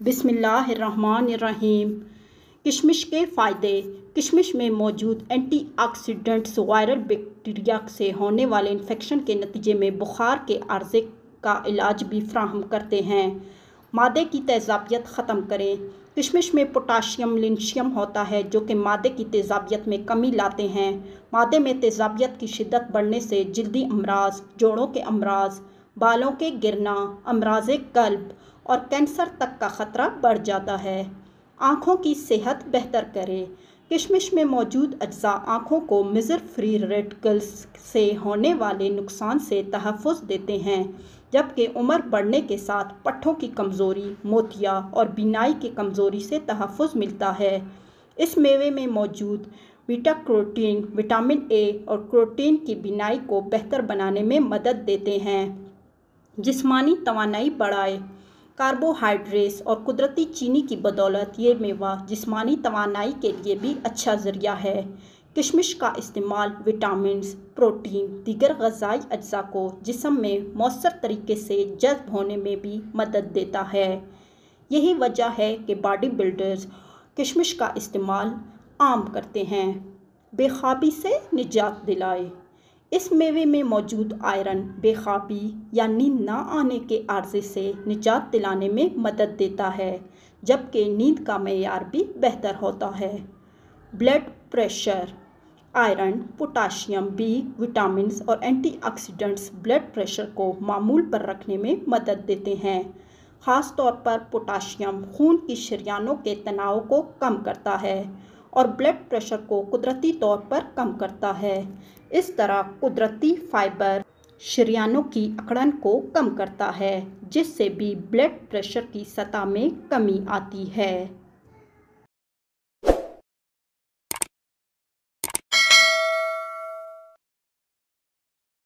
बिस्मिल्लाहिर्रहमानिर्रहीम। किशमिश के फ़ायदे। किशमिश में मौजूद एंटीऑक्सीडेंट्स वायरल बैक्टीरिया से होने वाले इन्फेक्शन के नतीजे में बुखार के आर्ज़े का इलाज भी फ्राहम करते हैं। मादे की तेज़ाबियत ख़त्म करें। किशमिश में पोटाशियम लिथियम होता है जो कि मादे की तेज़ाबियत में कमी लाते हैं। मादे में तेज़ाबियत की शिद्दत बढ़ने से जल्दी अमराज, जोड़ों के अमराज, बालों के गिरना, अमराज़े कल्ब और कैंसर तक का ख़तरा बढ़ जाता है। आँखों की सेहत बेहतर करें। किशमिश में मौजूद अज्जा आँखों को मिज़र फ्री रेडिकल्स से होने वाले नुकसान से तहफ़्फ़ुज़ देते हैं, जबकि उम्र बढ़ने के साथ पट्ठों की कमज़ोरी, मोतिया और बीनाई की कमज़ोरी से तहफ़्फ़ुज़ मिलता है। इस मेवे में मौजूद बीटा कैरोटीन विटामिन ए और कैरोटीन की बीनाई को बेहतर बनाने में मदद देते हैं। जिस्मानी तवानाई बढ़ाए। कार्बोहाइड्रेट्स और कुदरती चीनी की बदौलत ये मेवा जिस्मानी तवानाई के लिए भी अच्छा ज़रिया है। किशमिश का इस्तेमाल विटामिन्स, प्रोटीन, दीगर ग़िज़ाई अज्जा को जिस्म में मौसर तरीके से जज़्ब होने में भी मदद देता है। यही वजह है कि बॉडी बिल्डर्स किशमिश का इस्तेमाल आम करते हैं। बेख्वाबी से निजात दिलाए। इस मेवे में मौजूद आयरन बेख्वाबी या नींद ना आने के आर्ज़े से निजात दिलाने में मदद देता है, जबकि नींद का मेयार भी बेहतर होता है। Blood pressure. Iron, potassium, B vitamins और एंटीऑक्सीडेंट्स ब्लड प्रेशर को मामूल पर रखने में मदद देते हैं। ख़ास तौर पर पोटाशियम खून की शरियानों के तनाव को कम करता है और ब्लड प्रेशर को कुदरती तौर पर कम करता है। इस तरह कुदरती फ़ाइबर शरियानों की अकड़न को कम करता है, जिससे भी ब्लड प्रेशर की सतह में कमी आती है।